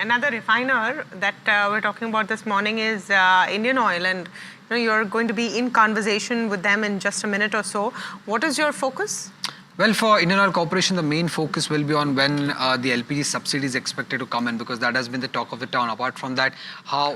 Another refiner that we're talking about this morning is Indian Oil, and you're going to be in conversation with them in just a minute or so. What is your focus? Well, for Indian Oil Corporation, the main focus will be on when the LPG subsidy is expected to come in, because that has been the talk of the town. Apart from that,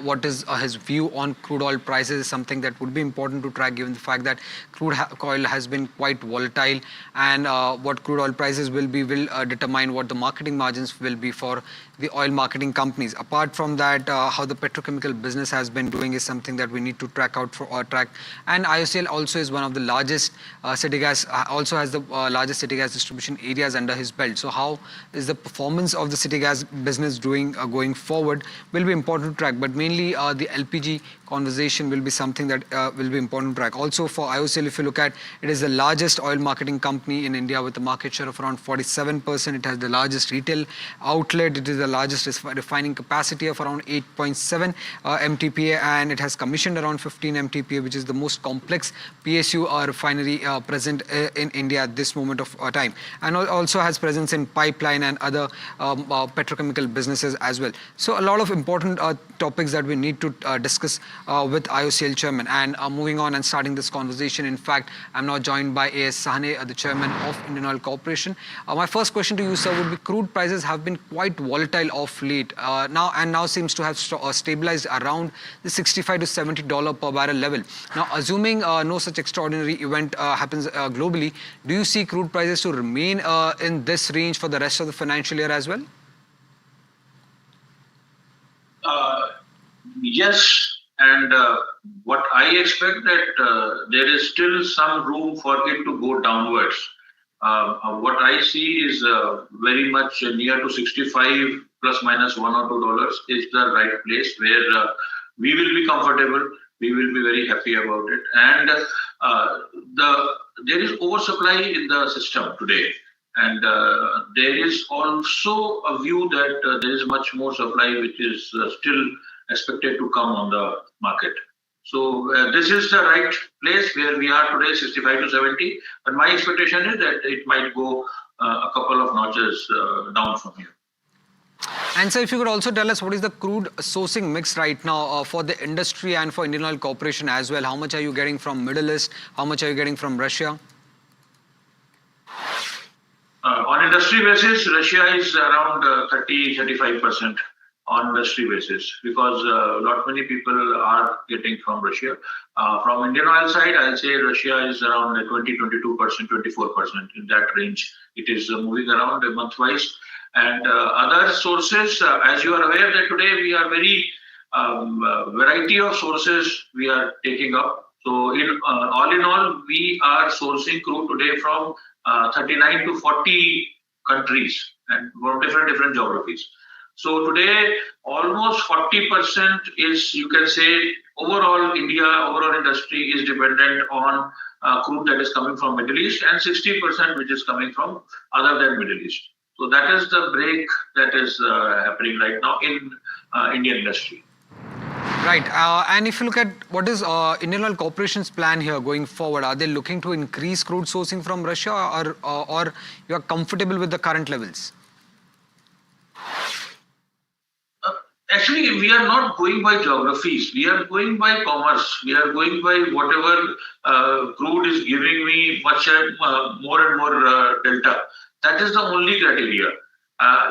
what is his view on crude oil prices is something that would be important to track, given the fact that crude oil has been quite volatile, and what crude oil prices will be will determine what the marketing margins will be for the oil marketing companies. Apart from that, how the petrochemical business has been doing is something that we need to track out for or track. And IOCL also is one of the largest city gas, also has the largest city gas distribution areas under his belt. So how is the performance of the city gas business doing going forward will be important to track. But mainly the LPG conversation will be something that will be important to track. Also for IOCL, if you look at, it is the largest oil marketing company in India with a market share of around 47%. It has the largest retail outlet. It is the largest refining capacity of around 8.7 MTPA, and it has commissioned around 15 MTPA, which is the most complex PSU refinery present in India at this moment of time, and also has presence in pipeline and other petrochemical businesses as well. So a lot of important topics that we need to discuss with IOCL chairman. And moving on and starting this conversation, in fact, I'm now joined by A.S. Sahane, the chairman of Indian Oil Corporation. My first question to you, sir, would be: crude prices have been quite volatile of late, now seems to have stabilized around the $65 to $70 per barrel level. Now, assuming no such extraordinary event happens globally, do you see crude prices to remain in this range for the rest of the financial year as well? Yes, and what I expect that there is still some room for it to go downwards. What I see is very much near to 65 plus minus $1 or $2 is the right place where we will be comfortable. We will be very happy about it. And there is oversupply in the system today. And there is also a view that there is much more supply which is still expected to come on the market. So this is the right place where we are today, 65 to 70. But my expectation is that it might go a couple of notches down from here. And so if you could also tell us, what is the crude sourcing mix right now for the industry and for Indian Oil Corporation as well? How much are you getting from Middle East? How much are you getting from Russia? On industry basis, Russia is around 30-35% on industry basis, because not many people are getting from Russia. From Indian Oil side, I'll say Russia is around 20, 22%, 24%, in that range. It is moving around month-wise. And other sources, as you are aware that today we are very variety of sources we are taking up. So all in all, we are sourcing crude today from 39 to 40 countries and from different geographies. So today, almost 40% is, you can say, overall India, overall industry is dependent on crude that is coming from Middle East, and 60% which is coming from other than Middle East. So that is the break that is happening right now in Indian industry. Right. And if you look at what is Indian Oil Corporation's plan here going forward, are they looking to increase crude sourcing from Russia, or you are comfortable with the current levels? Actually, we are not going by geographies. We are going by commerce. We are going by whatever crude is giving me much more and more delta. That is the only criteria.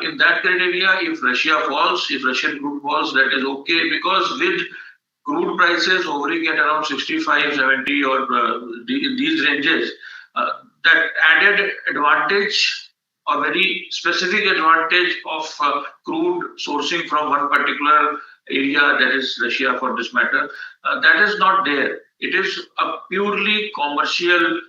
In that criteria, if Russia falls, if Russian crude falls, that is okay, because with crude prices hovering at around 65, 70 or in these ranges, that added advantage, a very specific advantage of crude sourcing from one particular area, that is Russia for this matter, that is not there. It is a purely commercial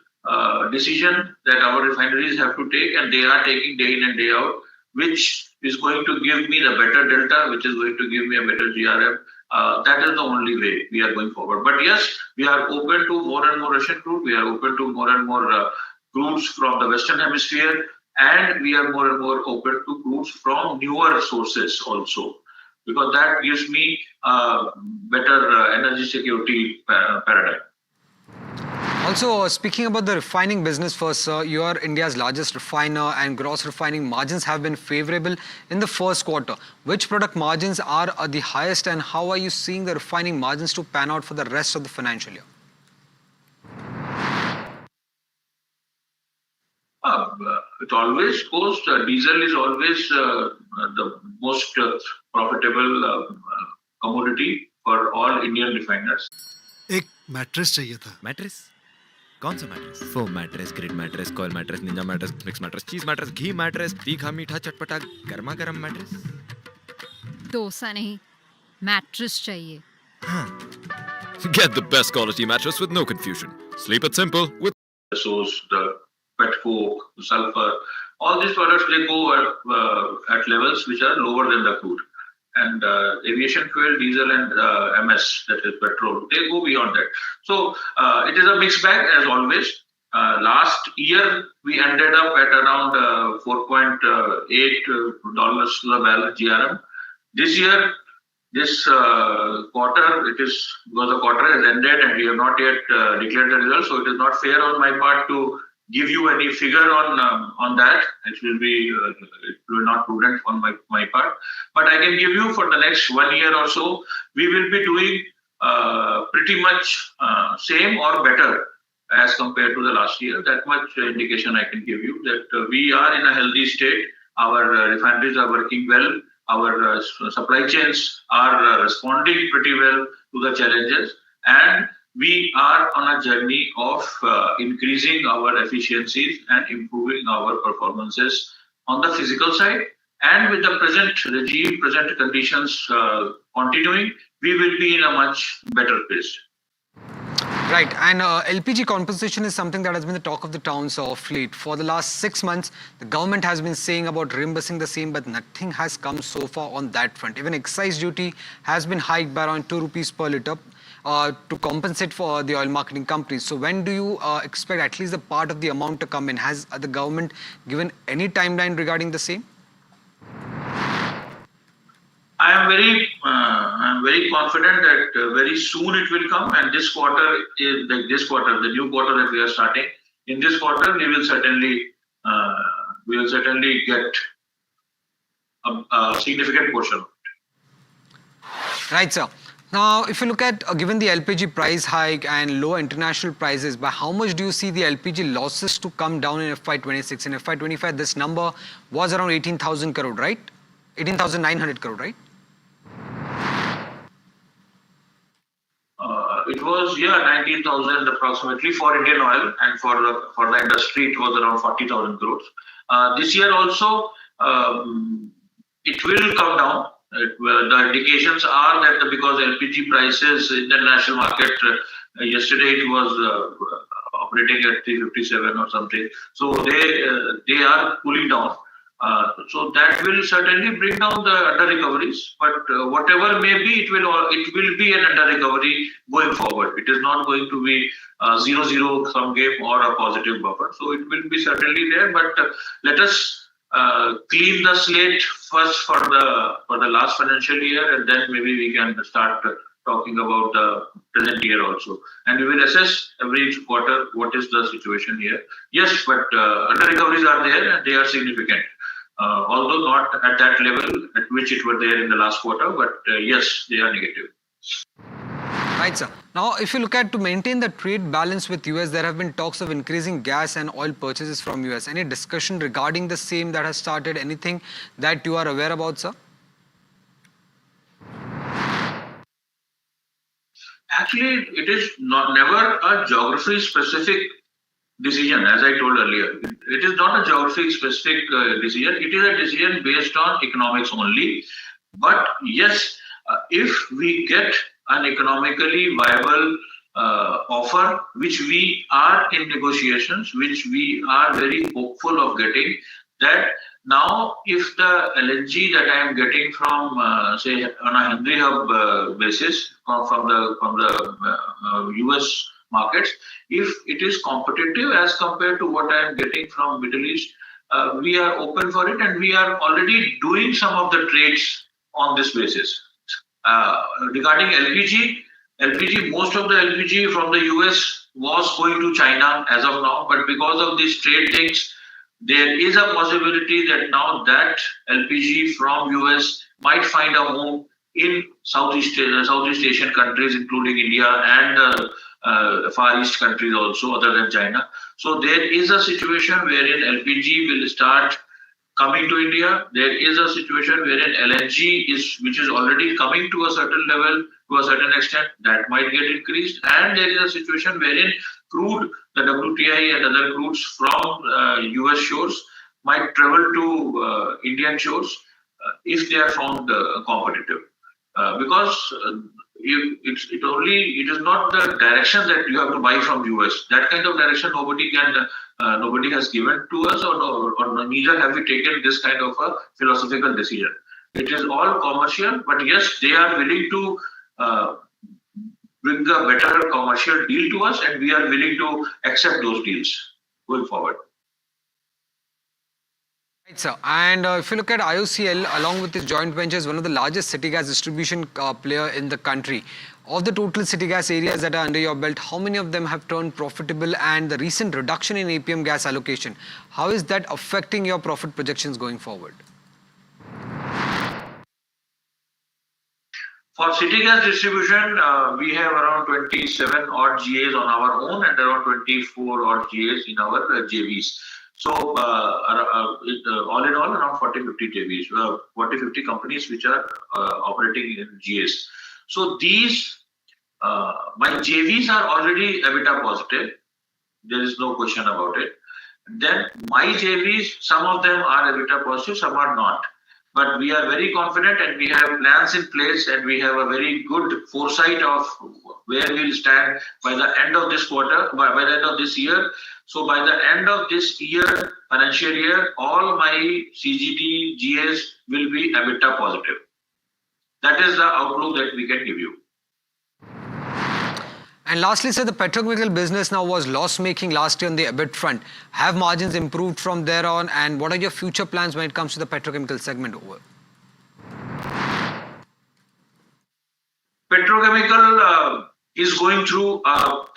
decision that our refineries have to take, and they are taking day in and day out, which is going to give me the better delta, which is going to give me a better GRM. That is the only way we are going forward. But yes, we are open to more and more Russian crude. We are open to more and more crudes from the Western Hemisphere. And we are more and more open to crudes from newer sources also, because that gives me better energy security paradigm. Also, speaking about the refining business first, sir, you are India's largest refiner and gross refining margins have been favorable in the first quarter. Which product margins are the highest and how are you seeing the refining margins to pan out for the rest of the financial year? It always goes, diesel is always the most profitable commodity for all Indian refiners. एक mattress चाहिए था। Mattress? कौन सा mattress? Foam mattress, grid mattress, coil mattress, Ninja mattress, mix mattress, चीज mattress, घी mattress, तीखा मीठा चटपटा गर्मा गर्म मैट्रेस। डोसा नहीं, मैट्रेस चाहिए। Get the best quality mattress with no confusion. Sleep it simple with Source, the pet coke, sulfur, all these products they go at levels which are lower than the crude. And aviation fuel, diesel, and MS, that is petrol, they go beyond that. So it is a mixed bag as always. Last year we ended up at around $4.8 to the barrel GRM. This year, this quarter, it is because the quarter has ended and we have not yet declared the results, so it is not fair on my part to give you any figure on that. It will not prudent on my part. But I can give you for the next 1 year or so, we will be doing pretty much same or better as compared to the last year. That much indication I can give you that we are in a healthy state. Our refineries are working well. Our supply chains are responding pretty well to the challenges, and we are on a journey of increasing our efficiencies and improving our performances on the physical side. And with the present regime, present conditions continuing, we will be in a much better place. Right, and LPG compensation is something that has been the talk of the town of late. For the last 6 months, the government has been saying about reimbursing the same, but nothing has come so far on that front. Even excise duty has been hiked by around 2 rupees per litre to compensate for the oil marketing companies. So when do you expect at least a part of the amount to come in? Has the government given any timeline regarding the same? I am very confident that very soon it will come, and this quarter is like this quarter, the new quarter that we are starting. In this quarter, we will certainly get a significant portion of it. Right, sir. Now, if you look at, given the LPG price hike and lower international prices, by how much do you see the LPG losses to come down in FY26? In FY25, this number was around 18,000 crore, right? 18,900 crore, right? It was 19,000 approximately for Indian Oil, and for the industry it was around 40,000 crores. This year also it will come down. The indications are that because LPG prices in the international market yesterday it was operating at 357 or something, so they are cooling down. So that will certainly bring down the under recoveries, but whatever may be, it will be an under recovery going forward. It is not going to be 0-0 sum game or a positive buffer. So it will be certainly there, but let us clean the slate first for the last financial year, and then maybe we can start talking about the present year also. And we will assess every quarter what is the situation here. Yes, but under recoveries are there and they are significant. Although not at that level at which it were there in the last quarter, but yes, they are negative. Right, sir. Now, if you look at to maintain the trade balance with US, there have been talks of increasing gas and oil purchases from US. Any discussion regarding the same that has started? Anything that you are aware about, sir? Actually, it is never a geography-specific decision, as I told earlier. It is not a geography-specific decision. It is a decision based on economics only. But yes, if we get an economically viable offer, which we are in negotiations, which we are very hopeful of getting, that now if the LNG that I am getting from, say, on a Henry Hub basis from the US markets, if it is competitive as compared to what I am getting from Middle East, we are open for it, and we are already doing some of the trades on this basis. Regarding LPG, most of the LPG from the US was going to China as of now, but because of these trade things, there is a possibility that now that LPG from US might find a home in Southeast Asian countries, including India and Far East countries also, other than China. So there is a situation wherein LPG will start coming to India. There is a situation wherein LNG which is already coming to a certain level, to a certain extent, that might get increased. And there is a situation wherein crude, the WTI and other crudes from US shores might travel to Indian shores if they are found competitive. Because it is not the direction that you have to buy from US. That kind of direction nobody has given to us, or neither have we taken this kind of a philosophical decision. It is all commercial, but yes, they are willing to bring a better commercial deal to us, and we are willing to accept those deals going forward. Right, sir. And if you look at IOCL, along with its joint ventures, one of the largest city gas distribution player in the country. Of the total city gas areas that are under your belt, how many of them have turned profitable? And the recent reduction in APM gas allocation, how is that affecting your profit projections going forward? For city gas distribution, we have around 27 odd GAs on our own and around 24 odd GAs in our JVs. So all in all, around 40-50 JVs, 40-50 companies which are operating in GAs. So these, my JVs are already EBITDA positive. There is no question about it. Then my JVs, some of them are EBITDA positive, some are not. But we are very confident, and we have plans in place, and we have a very good foresight of where we'll stand by the end of this quarter, by the end of this year. So by the end of this year, financial year, all my CGD GAs will be EBITDA positive. That is the outlook that we can give you. And lastly, sir, the petrochemical business now was loss-making last year on the EBIT front. Have margins improved from there on? And what are your future plans when it comes to the petrochemical segment over? Petrochemical is going through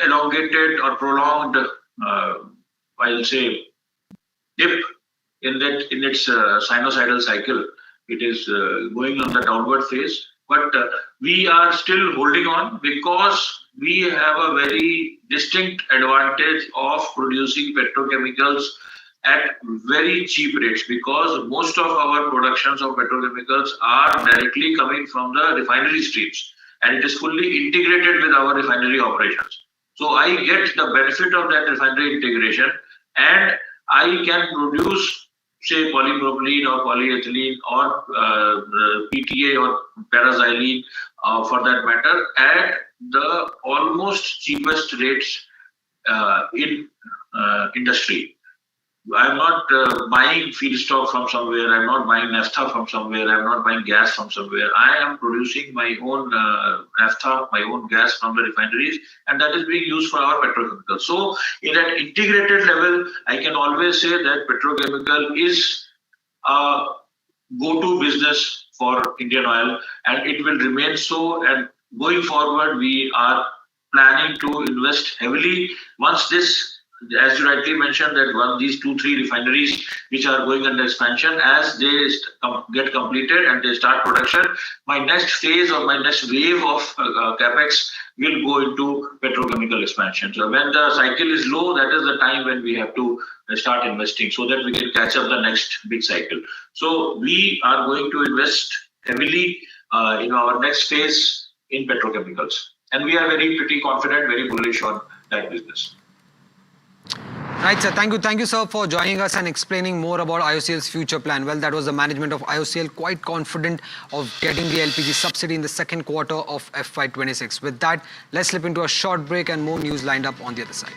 elongated or prolonged, I'll say, dip in its sinusoidal cycle. It is going on the downward phase, but we are still holding on because we have a very distinct advantage of producing petrochemicals at very cheap rates, because most of our productions of petrochemicals are directly coming from the refinery streams, and it is fully integrated with our refinery operations. So I get the benefit of that refinery integration, and I can produce, say, polypropylene or polyethylene or PTA or paraxylene for that matter at the almost cheapest rates in industry. I'm not buying feedstock from somewhere, I'm not buying naphtha from somewhere, I'm not buying gas from somewhere. I am producing my own naphtha, my own gas from the refineries, and that is being used for our petrochemicals. So in an integrated level, I can always say that petrochemical is a go-to business for Indian Oil, and it will remain so. And going forward, we are planning to invest heavily once this, as you rightly mentioned, that these 2-3 refineries which are going under expansion, as they get completed and they start production, my next phase or my next wave of capex will go into petrochemical expansion. So when the cycle is low, that is the time when we have to start investing so that we can catch up the next big cycle. So we are going to invest heavily in our next phase in petrochemicals, and we are pretty confident, very bullish on that business. Right, sir. Thank you, sir, for joining us and explaining more about IOCL's future plan. Well, that was the management of IOCL, quite confident of getting the LPG subsidy in the second quarter of FY26. With that, let's slip into a short break and more news lined up on the other side.